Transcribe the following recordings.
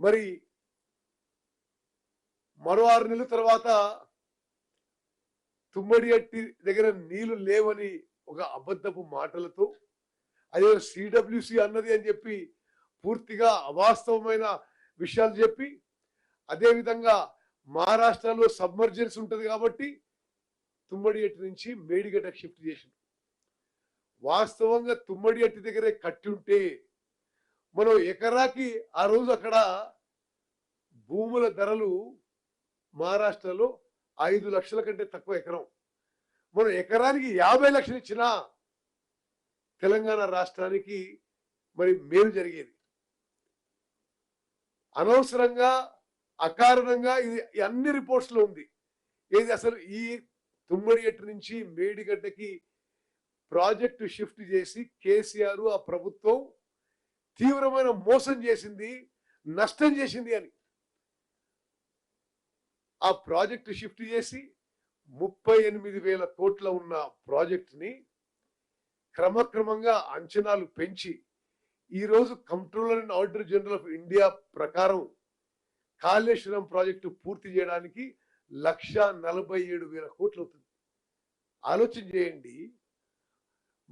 మరి మరో 6 నెలల తర్వాత తుమ్మడి అట్టి దగ్గర నీళ్లు లేవని ఒక అబద్ధపు మాటలతో అదే సిడబ్ల్యూసి అన్నది అని చెప్పి పూర్తిగా అవాస్తవమైన విషయాలు చెప్పి అదేవిధంగా మహారాష్ట్రలో సబ్మర్జెన్స్ ఉంటుంది కాబట్టి తుమ్మడి అట్టి నుంచి మేడిగడ్డకు షిఫ్ట్ చేసింది. వాస్తవంగా తుమ్మడి అట్టి దగ్గరే కట్టి ఉంటే మనం ఎకరాకి ఆ రోజు అక్కడ భూముల ధరలు మహారాష్ట్రలో 5 లక్షల కంటే తక్కువ ఎకరం. మనం ఎకరానికి 50 లక్షలు ఇచ్చినా తెలంగాణ రాష్ట్రానికి మరి మేలు జరిగేది. అనవసరంగా అకారణంగా ఇది అన్ని రిపోర్ట్స్ లో ఉంది. ఏది అసలు ఈ తుమ్మడి ఎట్టు నుంచి మేడిగడ్డకి ప్రాజెక్టు షిఫ్ట్ చేసి కేసీఆర్ ఆ ప్రభుత్వం తీవ్రమైన మోసం చేసింది, నష్టం చేసింది అని. ఆ ప్రాజెక్టు షిఫ్ట్ చేసి 38,000 కోట్ల ఉన్న ప్రాజెక్టుని క్రమక్రమంగా అంచనాలు పెంచి ఈరోజు controller and auditor general of India ప్రకారం కాళేశ్వరం ప్రాజెక్టు పూర్తి చేయడానికి 1,47,000 కోట్లు అవుతుంది. ఆలోచన చేయండి.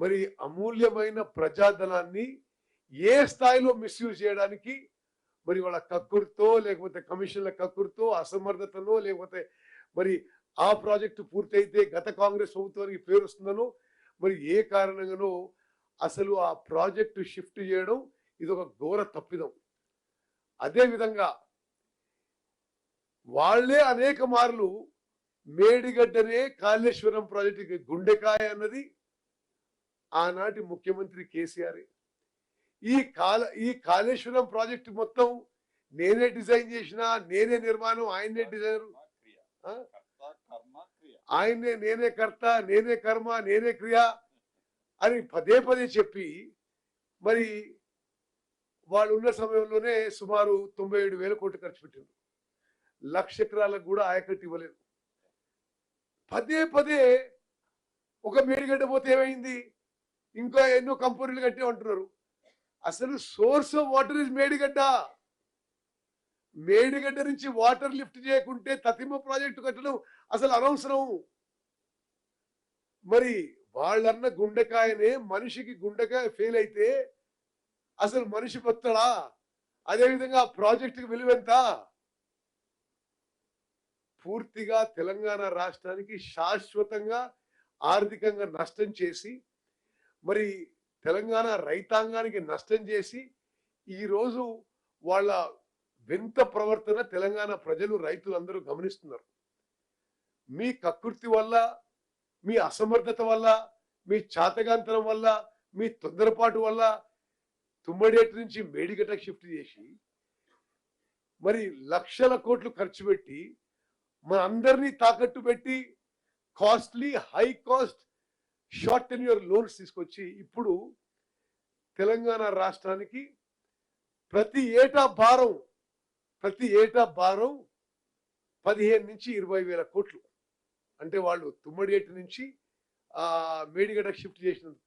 మరి అమూల్యమైన ప్రజాధనాన్ని ఏ స్థాయిలో మిస్యూజ్ చేయడానికి మరి వాళ్ళ కక్కుర్తో లేకపోతే కమిషన్ల కక్కుర్తో అసమర్థతనో లేకపోతే మరి ఆ ప్రాజెక్టు పూర్తయితే గత కాంగ్రెస్ ప్రభుత్వానికి పేరు వస్తుందనో మరి ఏ కారణంగానో అసలు ఆ ప్రాజెక్టు షిఫ్ట్ చేయడం ఇది ఒక ఘోర తప్పిదం. అదేవిధంగా వాళ్లే అనేక మార్లు మేడిగడ్డనే కాళేశ్వరం ప్రాజెక్టుకి గుండెకాయ అన్నది ఆనాటి ముఖ్యమంత్రి కేసీఆర్. ఈ కాళేశ్వరం ప్రాజెక్టు మొత్తం నేనే డిజైన్ చేసిన, నేనే నిర్మాణం, ఆయనే డిజైనర్, ఆయనే, నేనే కర్త, నేనే కర్మ, నేనే క్రియ అని పదే పదే చెప్పి మరి వాళ్ళు ఉన్న సమయంలోనే సుమారు 97,000 కోట్లు ఖర్చు పెట్టింది. 1,00,000 ఎకరాలకు కూడా ఆయకట్టు ఇవ్వలేదు. పదే పదే ఒక మేడిగడ్డ పోతే ఏమైంది, ఇంకా ఎన్నో కంపెనీలు కట్టే అంటున్నారు. అసలు source of water is Medigadda. Medigadda నుంచి వాటర్ లిఫ్ట్ చేయకుంటే తతిమ ప్రాజెక్టు కట్టడం అసలు అనవసరం. మరి వాళ్ళన్న గుండెకాయనే మనిషికి గుండెకాయ ఫెయిల్ అయితే అసలు మనిషి బతడా? అదేవిధంగా ప్రాజెక్టుకి విలువెంత? పూర్తిగా తెలంగాణ రాష్ట్రానికి శాశ్వతంగా ఆర్థికంగా నష్టం చేసి మరి తెలంగాణ రైతాంగానికి నష్టం చేసి ఈరోజు వాళ్ళ వింత ప్రవర్తన తెలంగాణ ప్రజలు రైతులందరూ గమనిస్తున్నారు. మీ కకృతి వల్ల, మీ అసమర్థత వల్ల, మీ చాతగాంతరం వల్ల, మీ తొందరపాటు వల్ల తుమ్మడేటి నుంచి మేడిగడ్డకు షిఫ్ట్ చేసి మరి లక్షల కోట్లు ఖర్చు పెట్టి మన అందరినీ తాకట్టు పెట్టి costly high cost short tenure loans తీసుకొచ్చి ఇప్పుడు తెలంగాణ రాష్ట్రానికి ప్రతి ఏటా భారం 15 నుంచి 20,000 కోట్లు. అంటే వాళ్ళు తుమ్మడిగట్టు నుంచి మేడిగడ్డకు షిఫ్ట్ చేసినందుకు.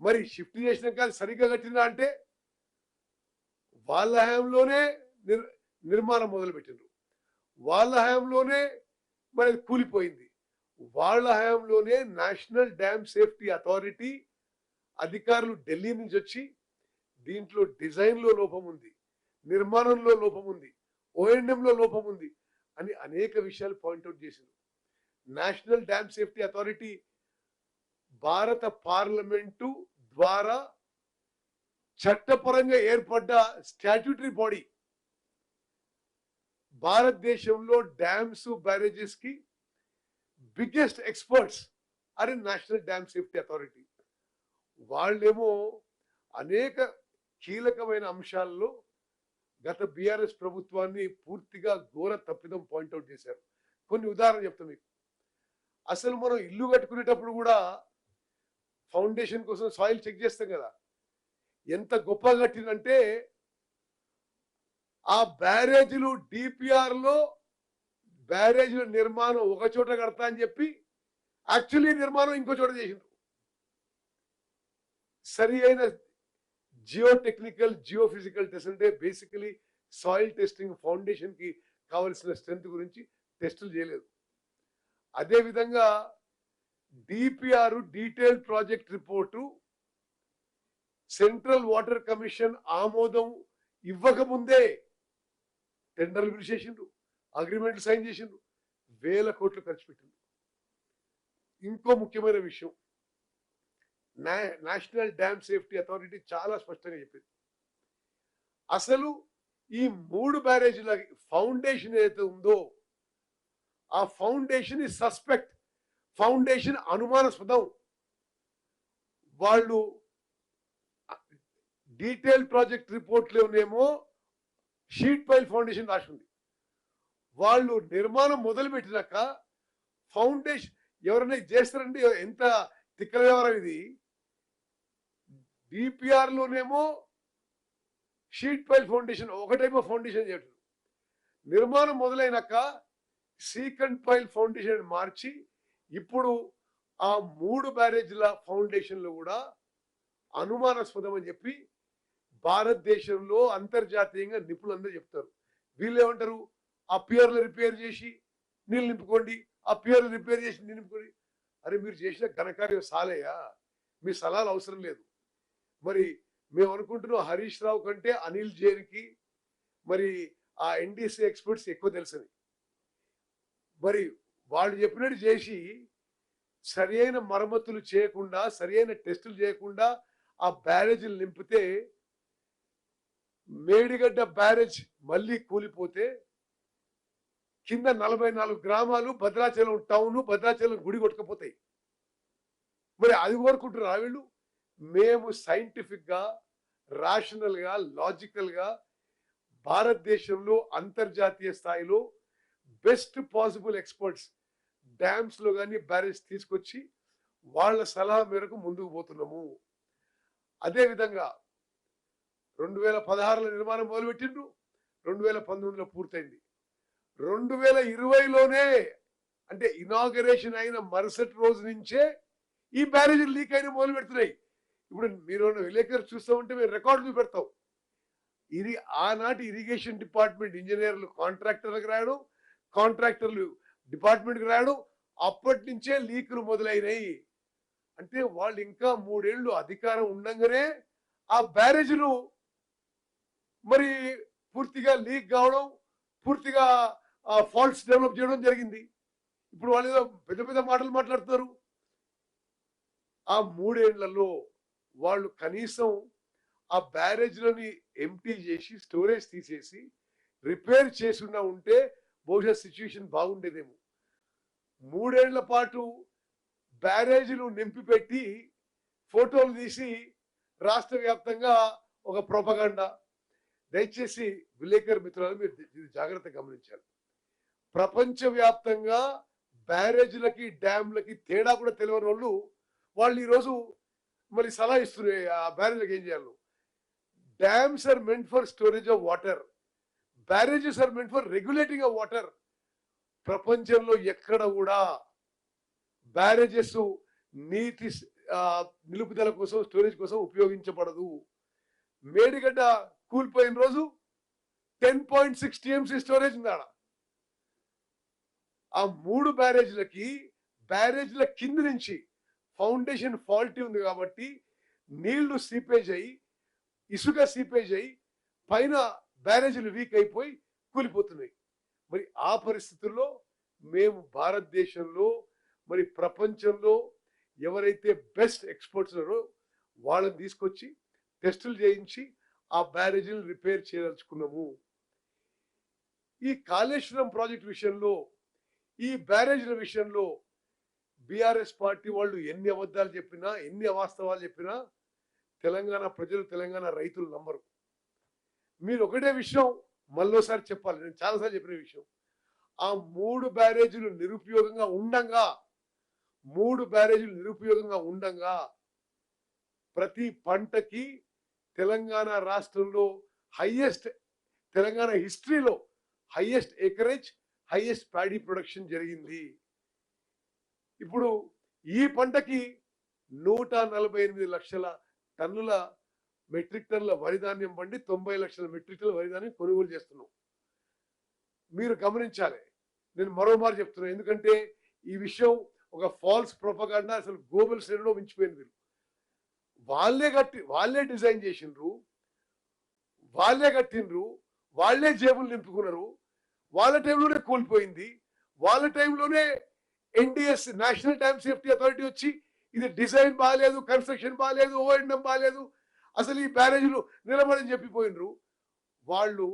మరి షిఫ్ట్ చేసినాక సరిగ్గా కట్టినా అంటే వాళ్ళ హయాంలోనే నిర్మాణం మొదలుపెట్టిండ్రు, వాళ్ళ హయాంలోనే మరి కూలిపోయింది, వాళ్ళ హయాంలోనే నేషనల్ డ్యామ్ సేఫ్టీ అథారిటీ అధికారులు ఢిల్లీ నుంచి వచ్చి దీంట్లో డిజైన్లో లోపం ఉంది, నిర్మాణంలో లోపం ఉంది, ఓఎండ్ఎంలో లోపం ఉంది అని అనేక విషయాలు పాయింట్అవుట్ చేసింది. నేషనల్ డ్యామ్ సేఫ్టీ అథారిటీ భారత పార్లమెంటు ద్వారా చట్టపరంగా ఏర్పడ్డ స్టాట్యూటరీ బాడీ. భారతదేశంలో డ్యామ్స్ బ్యారేజెస్ కి biggest experts are in national dam safety authority. వాళ్ళేమో అనేక కీలకమైన అంశాల్లో గత బీఆర్ఎస్ ప్రభుత్వాన్ని పూర్తిగా ఘోర తప్పిదం పాయింట్అవుట్ చేశారు. కొన్ని ఉదాహరణలు చెప్తాం మీకు. అసలు మనం ఇల్లు కట్టుకునేటప్పుడు కూడా ఫౌండేషన్ కోసం సాయిల్ చెక్ చేస్తాం కదా. ఎంత గొప్పగా కట్టిందంటే ఆ బ్యారేజీలు డిపిఆర్ లో బ్యారేజీల నిర్మాణం ఒక చోట కడతా అని చెప్పి యాక్చువల్లీ నిర్మాణం ఇంకో చోట చేసిండ్రు. సరి అయిన geo technical Jio physical test అంటే బేసికలీ సాయిల్ టెస్టింగ్ ఫౌండేషన్కి కావలసిన స్ట్రెంత్ గురించి టెస్టులు చేయలేదు. అదేవిధంగా DPR detailed project report central water commission ఆమోదం ఇవ్వకముందే టెండర్లు పిలిచేసిండ్రు, అగ్రిమెంట్లు సైన్ చేసిండ్రు, వేల కోట్లు ఖర్చు పెట్టిండ్రు. ఇంకో ముఖ్యమైన విషయం, నేషనల్ డ్యామ్ సేఫ్టీ అథారిటీ చాలా స్పష్టంగా చెప్పింది, అసలు ఈ 3 బ్యారేజీల ఫౌండేషన్ ఏదైతే ఉందో ఆ ఫౌండేషన్ సస్పెక్ట్, ఫౌండేషన్ అనుమానాస్పదం. వాళ్ళు డీటెయిల్ ప్రాజెక్ట్ రిపోర్ట్లోనేమో షీట్ పైల్ ఫౌండేషన్ రాసి ఉంది. వాళ్ళు నిర్మాణం మొదలు పెట్టినాక ఫౌండేషన్ ఎవరైనా చేస్తారండి, ఎంత తిక్కల వ్యవహారం ఇది. డిపిఆర్ లోనేమో షీట్ పైల్ ఫౌండేషన్ ఒకటేమో ఫౌండేషన్ చేయటం, నిర్మాణం మొదలైనాక సీకండ్ పైల్ ఫౌండేషన్ మార్చి ఇప్పుడు ఆ 3 బ్యారేజ్ల ఫౌండేషన్లు కూడా అనుమానాస్పదం అని చెప్పి భారతదేశంలో అంతర్జాతీయంగా నిపుణులందరూ చెప్తారు. వీళ్ళు ఏమంటారు, ఆ పియర్లు రిపేర్ చేసి నీళ్ళు నింపుకోండి, ఆ పియర్లు రిపేర్ చేసి నీళ్ళు నింపుకోండి. అరే మీరు చేసిన ఘనకార్యం సాలేయా, మీ సలహాలు అవసరం లేదు. మరి మేము అనుకుంటున్నాం హరీష్ రావు కంటే అనిల్ జైన్కి మరి ఆ ఎన్డీసీ ఎక్స్పర్ట్స్ ఎక్కువ తెలుసని. మరి వాళ్ళు చెప్పినట్టు చేసి సరైన మరమ్మతులు చేయకుండా, సరైన టెస్టులు చేయకుండా ఆ బ్యారేజీలు నింపితే మేడిగడ్డ బ్యారేజ్ మళ్ళీ కూలిపోతే కింద 44 గ్రామాలు, భద్రాచలం టౌన్, భద్రాచలం గుడి కొట్టుకపోతాయి. మరి అది కోరుకుంటున్నారు వీళ్ళు. మేము సైంటిఫిక్ గా, రాషనల్ గా, లాజికల్ గా భారతదేశంలో అంతర్జాతీయ స్థాయిలో బెస్ట్ పాసిబుల్ ఎక్స్పర్ట్స్ డ్యామ్స్ లో కానీ బ్యారేజ్ తీసుకొచ్చి వాళ్ళ సలహా మేరకు ముందుకు పోతున్నాము. అదేవిధంగా 2016లో నిర్మాణం మొదలుపెట్టిండ్రు, 2019లో పూర్తయింది. 2020లోనే అంటే ఇనాగరేషన్ అయిన మరుసటి రోజు నుంచే ఈ బ్యారేజీలు లీక్ అయిన మొదలు పెడుతున్నాయి. ఇప్పుడు మీరు విలేకరు చూస్తూ ఉంటే మేము రికార్డు చూపెడతాం. ఇది ఆనాటి ఇరిగేషన్ డిపార్ట్మెంట్ ఇంజనీర్లు కాంట్రాక్టర్లకు రాయడం, కాంట్రాక్టర్లు డిపార్ట్మెంట్కి రాయడం, అప్పటి నుంచే లీకులు మొదలైనవి. అంటే వాళ్ళు ఇంకా 3 ఏళ్ళు అధికారం ఉండంగానే ఆ బ్యారేజ్లు మరి పూర్తిగా లీక్ కావడం, పూర్తిగా ఫాల్ట్స్ డెవలప్ చేయడం జరిగింది. ఇప్పుడు వాళ్ళు ఏదో పెద్ద పెద్ద మాటలు మాట్లాడుతున్నారు. ఆ 3 ఏళ్లలో వాళ్ళు కనీసం ఆ బ్యారేజ్లని ఎంటీ చేసి స్టోరేజ్ తీసేసి రిపేర్ చేసుకున్నా ఉంటే బహుశా సిచ్యువేషన్ బాగుండేదేమో. 3 ఏళ్ల పాటు బ్యారేజీలు నింపి పెట్టి ఫోటోలు తీసి రాష్ట్ర వ్యాప్తంగా ఒక ప్రొపగండా. దయచేసి విలేకరు మిత్రులు మీరు ఇది జాగ్రత్తగా గమనించాలి. ప్రపంచవ్యాప్తంగా బ్యారేజ్లకి డ్యామ్లకి తేడా కూడా తెలియని వాళ్ళు ఈరోజు మరి సలహా ఇస్తున్నారు ఆ బ్యారేజ్లకు ఏం చేయాలి. Dams are meant for storage of water, barrages are meant for regulating of water. ప్రపంచంలో ఎక్కడ కూడా బ్యారేజెస్ నీటి నిలుపుదల కోసం, స్టోరేజ్ కోసం ఉపయోగించబడదు. మేడిగడ్డ కూలిపోయిన రోజు 10.6 టీఎంసీ స్టోరేజ్ ఉంది ఆడ. ఆ 3 బ్యారేజ్ల కింద నుంచి ఫౌండేషన్ ఫాల్టీ ఉంది కాబట్టి నీళ్లు సీపేజ్ అయ్యి, ఇసుక సీపేజ్ అయ్యి పైన బ్యారేజీలు వీక్ అయిపోయి కూలిపోతున్నాయి. మరి ఆ పరిస్థితుల్లో మేము భారతదేశంలో మరి ప్రపంచంలో ఎవరైతే బెస్ట్ ఎక్స్పర్ట్స్ ఉన్నారో వాళ్ళని తీసుకొచ్చి టెస్టులు చేయించి ఆ బ్యారేజీలు రిపేర్ చేయదలుచుకున్నాము. ఈ కాళేశ్వరం ప్రాజెక్ట్ విషయంలో, ఈ బ్యారేజీల విషయంలో బీఆర్ఎస్ పార్టీ వాళ్ళు ఎన్ని అబద్ధాలు చెప్పినా, ఎన్ని అవాస్తవాలు చెప్పినా తెలంగాణ ప్రజలు, తెలంగాణ రైతులు నమ్మరు. మీరు ఒకటే విషయం మళ్ళోసారి చెప్పాలి, నేను చాలాసార్లు చెప్పిన విషయం, ఆ 3 బ్యారేజీలు నిరుపయోగంగా ఉండంగా ప్రతి పంటకి తెలంగాణ రాష్ట్రంలో తెలంగాణ హిస్టరీలో highest acreage, highest paddy production జరిగింది. ఇప్పుడు ఈ పంటకి 148 లక్షల టన్నుల మెట్రిక్ టన్నుల వరి ధాన్యం బండి 90 లక్షల మెట్రిక్ టన్నుల వరి ధాన్యం కొనుగోలు చేస్తున్నాం. మీరు గమనించాలి. నేను మరోమారు చెప్తున్నా, ఎందుకంటే ఈ విషయం ఒక ఫాల్స్ ప్రొపగాండా, అసలు గ్లోబల్ శ్రేణిలో మించిపోయింది. వాళ్ళే డిజైన్ చేసిండ్రు, వాళ్ళే కట్టిండ్రు, వాళ్ళే జేబులు నింపుకున్నారు. వాళ్ళ టైంలోనే కూలిపోయింది. వాళ్ళ టైంలోనే NDS national dam safety authority వచ్చి ఇది డిజైన్ బాగాలేదు, కన్స్ట్రక్షన్ బాగాలేదు, ఓఎండం బాగాలేదు, అసలు ఈ బ్యారేజీలు నిలబడని చెప్పిపోయినరు. వాళ్ళు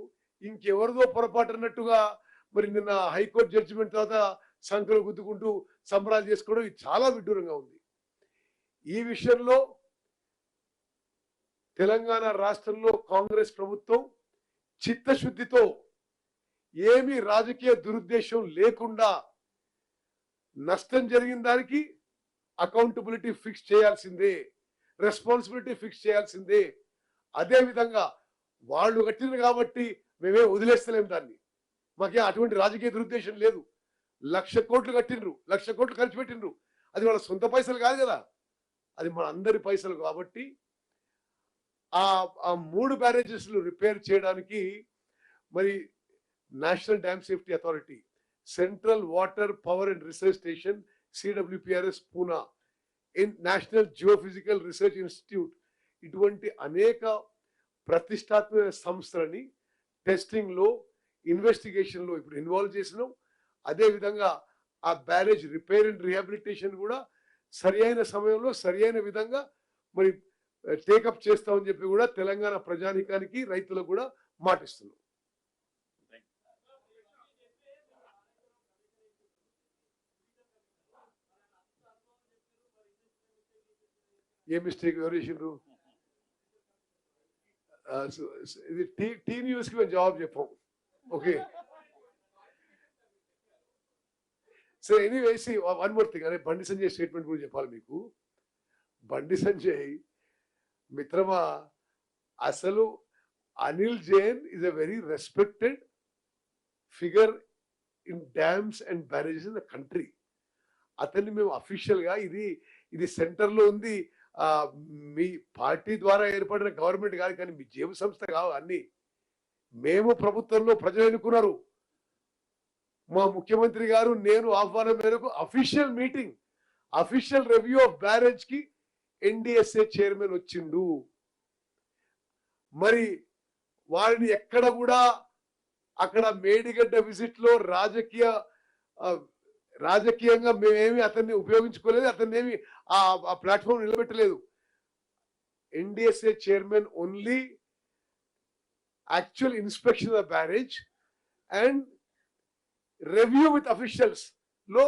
ఇంకెవరిదో పొరపాటు అన్నట్టుగా మరి నిన్న హైకోర్టు జడ్జిమెంట్ తర్వాత సంఖ్యలు గుద్దుకుంటూ సంబరాలు చేసుకోవడం ఇది చాలా విడ్డూరంగా ఉంది. ఈ విషయంలో తెలంగాణ రాష్ట్రంలో కాంగ్రెస్ ప్రభుత్వం చిత్తశుద్ధితో, ఏమీ రాజకీయ దురుద్దేశం లేకుండా నష్టం జరిగిన దానికి అకౌంటబిలిటీ ఫిక్స్ చేయాల్సిందే, రెస్పాన్సిబిలిటీ ఫిక్స్ చేయాల్సిందే. అదే విధంగా వాళ్ళు కట్టిన కాబట్టి మేమే వదిలేస్తలేం దాన్ని. మాకే అటువంటి రాజకీయ దురుద్దేశం లేదు. 1,00,000 కోట్లు కట్టిండ్రు, 1,00,000 కోట్లు ఖర్చు పెట్టిండ్రు. అది వాళ్ళ సొంత పైసలు కాదు కదా, అది మన అందరి పైసలు. కాబట్టి ఆ 3 బ్యారేజెస్లు రిపేర్ చేయడానికి మరి national dam safety authority, central water power and research station CWPRS Poona, national geophysical research institute, ఇటువంటి అనేక ప్రతిష్టాత్మక సంస్థలని టెస్టింగ్ లో, ఇన్వెస్టిగేషన్ లో ఇప్పుడు ఇన్వాల్వ్ చేసినాం. అదే విధంగా ఆ బ్యారేజ్ రిపేర్ అండ్ రీహాబిలిటేషన్ కూడా సరి అయిన సమయంలో సరి అయిన విధంగా మరి టేకప్ చేస్తామని చెప్పి కూడా తెలంగాణ ప్రజానికానికి, రైతులకు కూడా మాటిస్తున్నాం. ఏ మిస్టేక్ ఎవరు చేసిండ్రు? ఇది టీ న్యూస్ కి మేము జవాబు చెప్పాం. Okay, so anyway, one more thing. అదే బండి సంజయ్ స్టేట్మెంట్ కూడా చెప్పాలి మీకు. బండి సంజయ్ మిత్రమా, అసలు Anil Jain is a very respected figure in dams and barrages in the country. అతన్ని మేము అఫీషియల్ గా ఇది సెంటర్ లో ఉంది, మీ పార్టీ ద్వారా ఏర్పడిన గవర్నమెంట్ కాదు, కానీ మీ జేబు సంస్థ కావు అన్ని. మేము ప్రభుత్వంలో ప్రజలు ఎన్నుకున్నారు. మా ముఖ్యమంత్రి గారు, నేను ఆహ్వానం మేరకు official meeting, official review of barrage కి ఎన్డిఎస్ఏ చైర్మన్ వచ్చిండు. మరి వారిని ఎక్కడ కూడా అక్కడ మేడిగడ్డ విజిట్ లో రాజకీయంగా మేమేమి అతన్ని ఉపయోగించుకోలేదు, అతన్ని ఏమి ఆ ప్లాట్ఫామ్ నిలబెట్టలేదు. NDSA chairman only actual inspection of barrage and review with officials లో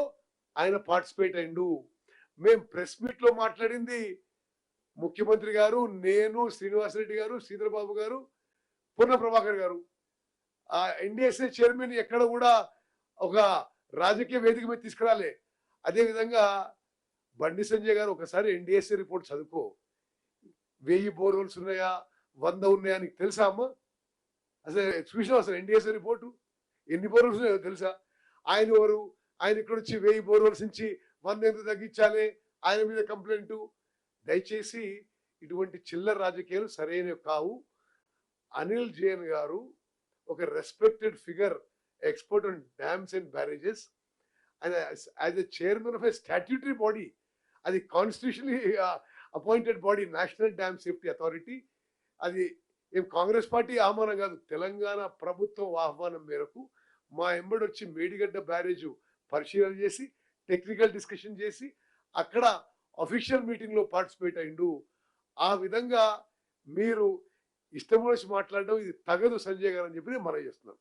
ఆయన పార్టిసిపేట్ అయిండు. మేము ప్రెస్ మీట్ లో మాట్లాడింది ముఖ్యమంత్రి గారు, నేను, శ్రీనివాసరెడ్డి గారు, శ్రీధరబాబు గారు, పూర్ణ ప్రభాకర్ గారు. ఆ ఎన్డిఎస్ఏ చైర్మన్ ఎక్కడ కూడా ఒక రాజకీయ వేదిక మీద తీసుకురాలే. అదే విధంగా బండి సంజయ్ గారు ఒకసారి ఎన్డిఎస్ఏ రిపోర్ట్ చదువుకో. 1000 బోర్వెల్స్ ఉన్నాయా, 100 ఉన్నాయా నీకు తెలుసా అమ్మా? అసలు చూసినావు అసలు ఎన్డిఎస్ఏ రిపోర్టు? ఎన్ని బోర్వెల్స్ ఉన్నాయో తెలుసా? ఆయన ఎవరు? ఆయన ఇక్కడ వచ్చి 1000 బోర్వెల్స్ నుంచి 100 ఎంత తగ్గించాలి, ఆయన మీద కంప్లైంట్. దయచేసి ఇటువంటి చిల్లర రాజకీయాలు సరైనవి కావు. అనిల్ జైన్ గారు ఒక respected figure, expert on dams and barrages, and as a chairman of a statutory body, as a constitutionally appointed body, National Dam Safety Authority, అది ఏం కాంగ్రెస్ పార్టీ ఆహ్వానం కాదు, తెలంగాణ ప్రభుత్వం ఆహ్వానం మేరకు మా ఎంబడి వచ్చి మేడిగడ్డ బ్యారేజ్ పరిశీలన చేసి, టెక్నికల్ డిస్కషన్ చేసి, అక్కడ అఫీషియల్ మీటింగ్ లో పార్టిసిపేట్ అయిండు. ఆ విధంగా మీరు ఇష్టం వచ్చి మాట్లాడడం ఇది తగదు సంజయ్ గారు అని చెప్పి నేను మనవి చేస్తున్నాను.